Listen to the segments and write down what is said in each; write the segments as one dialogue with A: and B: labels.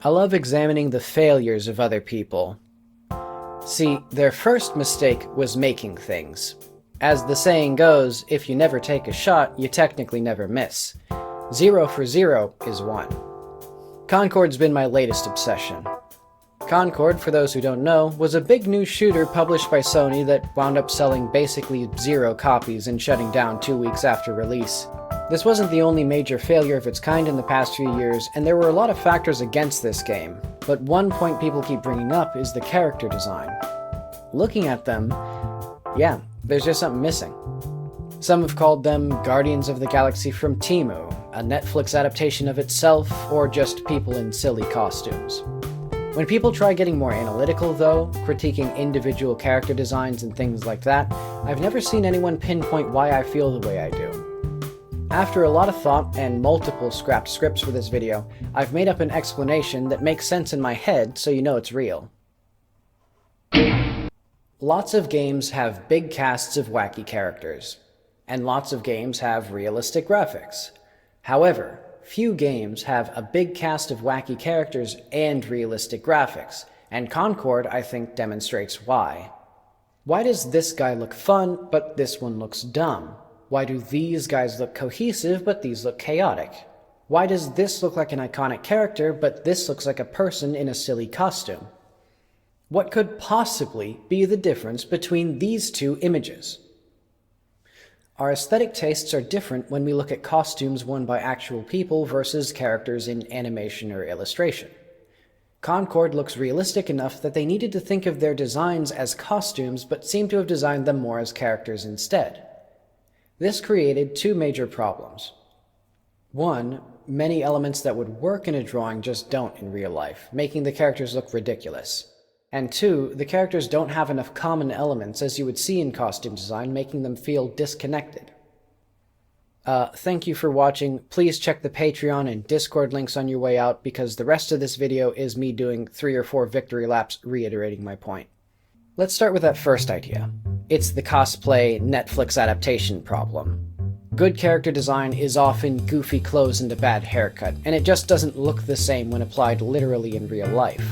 A: I love examining the failures of other people. See, their first mistake was making things. As the saying goes, if you never take a shot, you technically never miss. 0 for 0 is 1. Concord's been my latest obsession. Concord, for those who don't know, was a big new shooter published by Sony that wound up selling basically 0 copies and shutting down 2 weeks after release. This wasn't the only major failure of its kind in the past few years, and there were a lot of factors against this game, but one point people keep bringing up is the character design. Looking at them, yeah, there's just something missing. Some have called them Guardians of the Galaxy from Temu, a Netflix adaptation of itself, or just people in silly costumes. When people try getting more analytical though, critiquing individual character designs and things like that, I've never seen anyone pinpoint why I feel the way I do. After a lot of thought and multiple scrapped scripts for this video, I've made up an explanation that makes sense in my head so you know it's real. Lots of games have big casts of wacky characters, and lots of games have realistic graphics. However, few games have a big cast of wacky characters and realistic graphics, and Concord, I think, demonstrates why. Why does this guy look fun, but this one looks dumb? Why do these guys look cohesive, but these look chaotic? Why does this look like an iconic character, but this looks like a person in a silly costume? What could possibly be the difference between these two images? Our aesthetic tastes are different when we look at costumes worn by actual people versus characters in animation or illustration. Concord looks realistic enough that they needed to think of their designs as costumes, but seem to have designed them more as characters instead. This created 2 major problems. 1, many elements that would work in a drawing just don't in real life, making the characters look ridiculous. And 2, the characters don't have enough common elements as you would see in costume design, making them feel disconnected. Thank you for watching. Please check the Patreon and Discord links on your way out, because the rest of this video is me doing 3 or 4 victory laps reiterating my point. Let's start with that first idea. It's the cosplay Netflix adaptation problem. Good character design is often goofy clothes and a bad haircut, and it just doesn't look the same when applied literally in real life.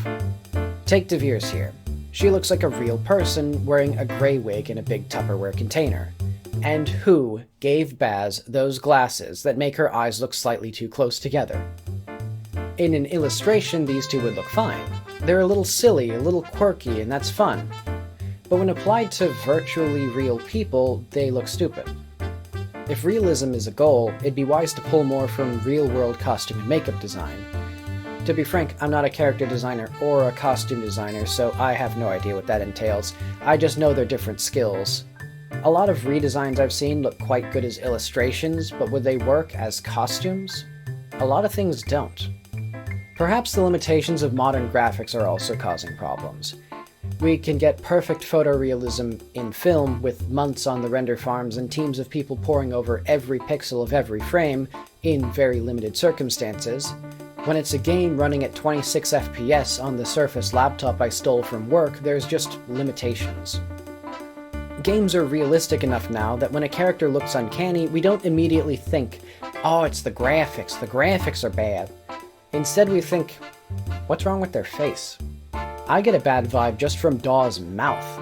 A: Take DeVere's here. She looks like a real person wearing a gray wig in a big Tupperware container. And who gave Baz those glasses that make her eyes look slightly too close together? In an illustration, these two would look fine. They're a little silly, a little quirky, and that's fun. But when applied to virtually real people, they look stupid. If realism is a goal, it'd be wise to pull more from real-world costume and makeup design. To be frank, I'm not a character designer or a costume designer, so I have no idea what that entails. I just know they're different skills. A lot of redesigns I've seen look quite good as illustrations, but would they work as costumes? A lot of things don't. Perhaps the limitations of modern graphics are also causing problems. We can get perfect photorealism in film with months on the render farms and teams of people poring over every pixel of every frame in very limited circumstances. When it's a game running at 26 FPS on the Surface laptop I stole from work, there's just limitations. Games are realistic enough now that when a character looks uncanny, we don't immediately think, oh, it's the graphics are bad. Instead we think, what's wrong with their face? I get a bad vibe just from Daw's mouth.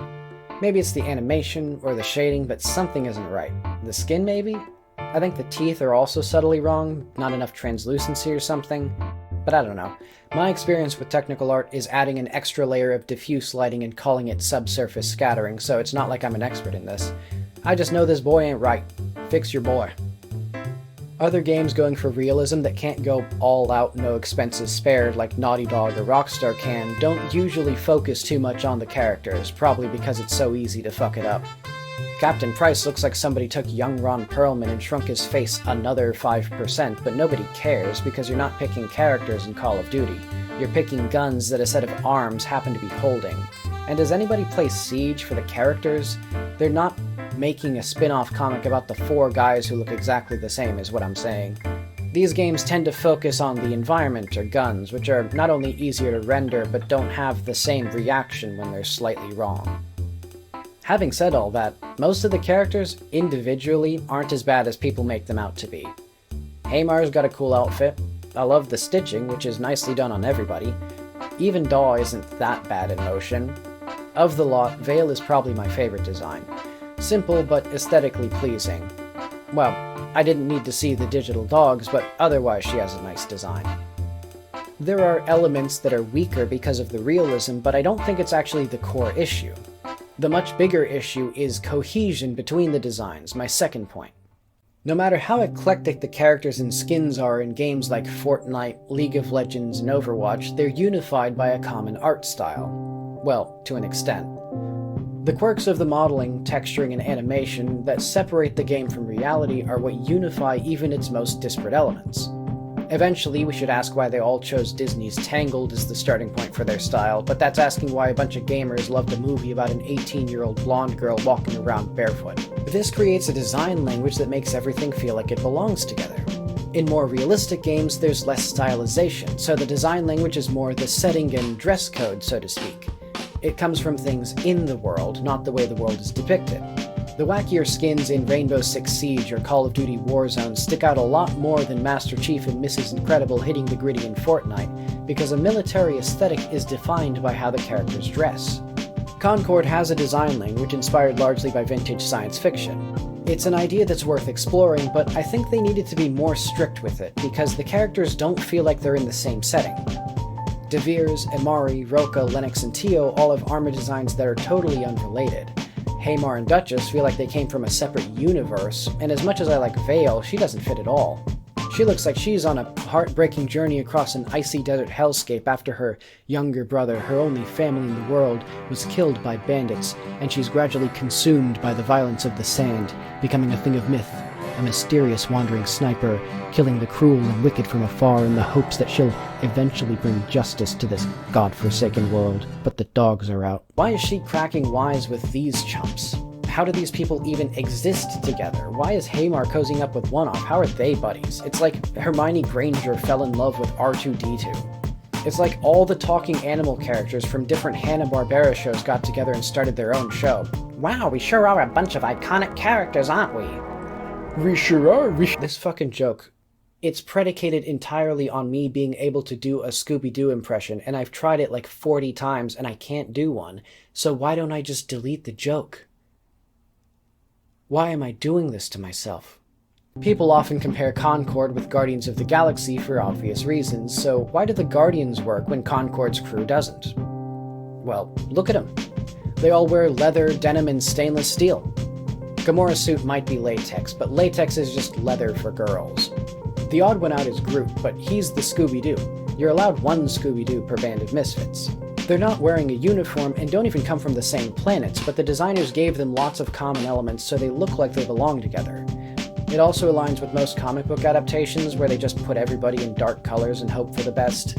A: Maybe it's the animation or the shading, but something isn't right. The skin, maybe? I think the teeth are also subtly wrong, not enough translucency or something. But I don't know. My experience with technical art is adding an extra layer of diffuse lighting and calling it subsurface scattering, so it's not like I'm an expert in this. I just know this boy ain't right. Fix your boy. Other games going for realism that can't go all out, no expenses spared like Naughty Dog or Rockstar can don't usually focus too much on the characters, probably because it's so easy to fuck it up. Captain Price looks like somebody took young Ron Perlman and shrunk his face another 5%, but nobody cares because you're not picking characters in Call of Duty. You're picking guns that a set of arms happen to be holding. And does anybody play Siege for the characters? They're not making a spin-off comic about the 4 guys who look exactly the same, is what I'm saying. These games tend to focus on the environment or guns, which are not only easier to render, but don't have the same reaction when they're slightly wrong. Having said all that, most of the characters, individually, aren't as bad as people make them out to be. Haymar's got a cool outfit, I love the stitching, which is nicely done on everybody. Even Daw isn't that bad in motion. Of the lot, Veil is probably my favorite design. Simple, but aesthetically pleasing. Well, I didn't need to see the digital dogs, but otherwise she has a nice design. There are elements that are weaker because of the realism, but I don't think it's actually the core issue. The much bigger issue is cohesion between the designs, my second point. No matter how eclectic the characters and skins are in games like Fortnite, League of Legends, and Overwatch, they're unified by a common art style. Well, to an extent. The quirks of the modeling, texturing, and animation that separate the game from reality are what unify even its most disparate elements. Eventually, we should ask why they all chose Disney's Tangled as the starting point for their style, but that's asking why a bunch of gamers loved a movie about an 18-year-old blonde girl walking around barefoot. This creates a design language that makes everything feel like it belongs together. In more realistic games, there's less stylization, so the design language is more the setting and dress code, so to speak. It comes from things in the world, not the way the world is depicted. The wackier skins in Rainbow Six Siege or Call of Duty Warzone stick out a lot more than Master Chief and Mrs. Incredible hitting the gritty in Fortnite, because a military aesthetic is defined by how the characters dress. Concord has a design language inspired largely by vintage science fiction. It's an idea that's worth exploring, but I think they needed to be more strict with it, because the characters don't feel like they're in the same setting. De Veers, Imari, Roka, Lennox, and Tio all have armor designs that are totally unrelated. Haymar and Duchess feel like they came from a separate universe, and as much as I like Veil, she doesn't fit at all. She looks like she's on a heartbreaking journey across an icy desert hellscape after her younger brother, her only family in the world, was killed by bandits, and she's gradually consumed by the violence of the sand, becoming a thing of myth. A mysterious wandering sniper, killing the cruel and wicked from afar in the hopes that she'll eventually bring justice to this godforsaken world. But the dogs are out. Why is she cracking wise with these chumps? How do these people even exist together? Why is Haymar cozying up with One-Off? How are they buddies? It's like Hermione Granger fell in love with R2-D2. It's like all the talking animal characters from different Hanna-Barbera shows got together and started their own show. Wow, we sure are a bunch of iconic characters, aren't we? We sure are. This fucking joke. It's predicated entirely on me being able to do a Scooby-Doo impression, and I've tried it like 40 times and I can't do one, so why don't I just delete the joke? Why am I doing this to myself? People often compare Concord with Guardians of the Galaxy for obvious reasons, so why do the Guardians work when Concord's crew doesn't? Well, look at them. They all wear leather, denim, and stainless steel. Gamora's suit might be latex, but latex is just leather for girls. The odd one out is Groot, but he's the Scooby-Doo. You're allowed one Scooby-Doo per band of misfits. They're not wearing a uniform and don't even come from the same planets, but the designers gave them lots of common elements so they look like they belong together. It also aligns with most comic book adaptations where they just put everybody in dark colors and hope for the best.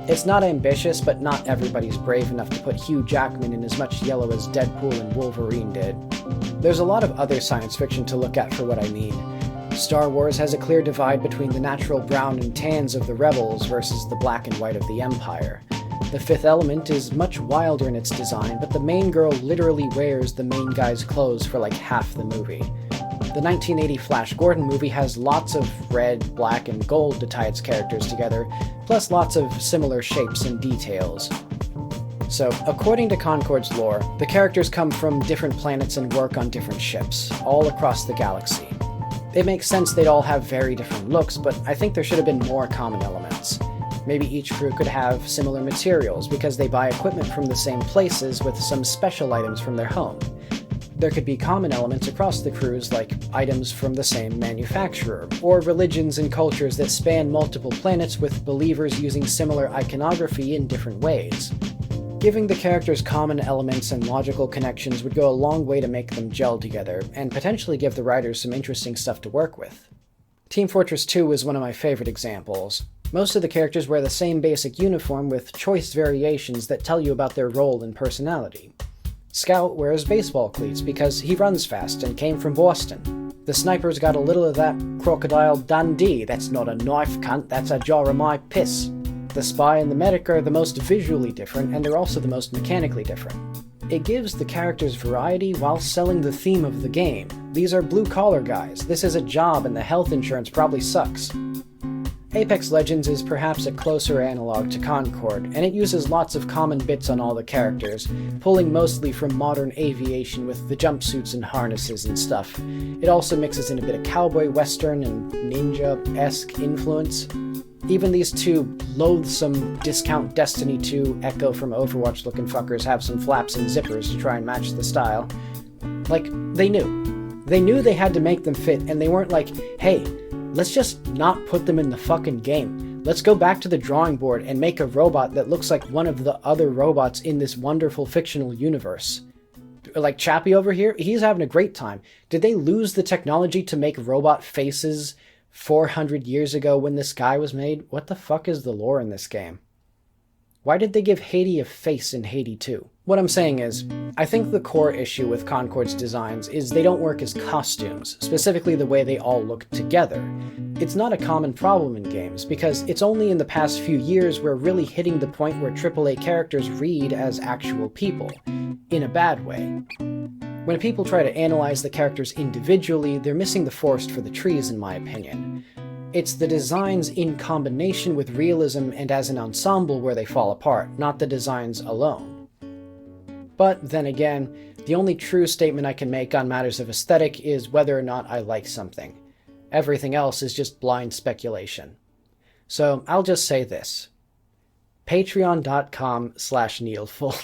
A: It's not ambitious, but not everybody's brave enough to put Hugh Jackman in as much yellow as Deadpool and Wolverine did. There's a lot of other science fiction to look at for what I mean. Star Wars has a clear divide between the natural brown and tans of the rebels versus the black and white of the Empire. The Fifth Element is much wilder in its design, but the main girl literally wears the main guy's clothes for like half the movie. The 1980 Flash Gordon movie has lots of red, black, and gold to tie its characters together, plus lots of similar shapes and details. So, according to Concord's lore, the characters come from different planets and work on different ships, all across the galaxy. It makes sense they'd all have very different looks, but I think there should have been more common elements. Maybe each crew could have similar materials, because they buy equipment from the same places with some special items from their home. There could be common elements across the crews, like items from the same manufacturer, or religions and cultures that span multiple planets with believers using similar iconography in different ways. Giving the characters common elements and logical connections would go a long way to make them gel together, and potentially give the writers some interesting stuff to work with. Team Fortress 2 is one of my favorite examples. Most of the characters wear the same basic uniform with choice variations that tell you about their role and personality. Scout wears baseball cleats because he runs fast and came from Boston. The sniper's got a little of that Crocodile Dundee, that's not a knife cunt, that's a jar of my piss. The spy and the medic are the most visually different, and they're also the most mechanically different. It gives the characters variety while selling the theme of the game. These are blue-collar guys, this is a job, and the health insurance probably sucks. Apex Legends is perhaps a closer analog to Concord, and it uses lots of common bits on all the characters, pulling mostly from modern aviation with the jumpsuits and harnesses and stuff. It also mixes in a bit of cowboy western and ninja-esque influence. Even these two loathsome discount Destiny 2 Echo from Overwatch looking fuckers have some flaps and zippers to try and match the style. Like, they knew. They knew they had to make them fit, and they weren't like, hey, let's just not put them in the fucking game. Let's go back to the drawing board and make a robot that looks like one of the other robots in this wonderful fictional universe. Like Chappie over here, he's having a great time. Did they lose the technology to make robot faces 400 years ago when this guy was made? What the fuck is the lore in this game? Why did they give Haiti a face in Haiti 2? What I'm saying is, I think the core issue with Concord's designs is they don't work as costumes, specifically the way they all look together. It's not a common problem in games, because it's only in the past few years we're really hitting the point where AAA characters read as actual people, in a bad way. When people try to analyze the characters individually, they're missing the forest for the trees, in my opinion. It's the designs in combination with realism and as an ensemble where they fall apart, not the designs alone. But then again, the only true statement I can make on matters of aesthetic is whether or not I like something. Everything else is just blind speculation. So I'll just say this. Patreon.com/Needleful.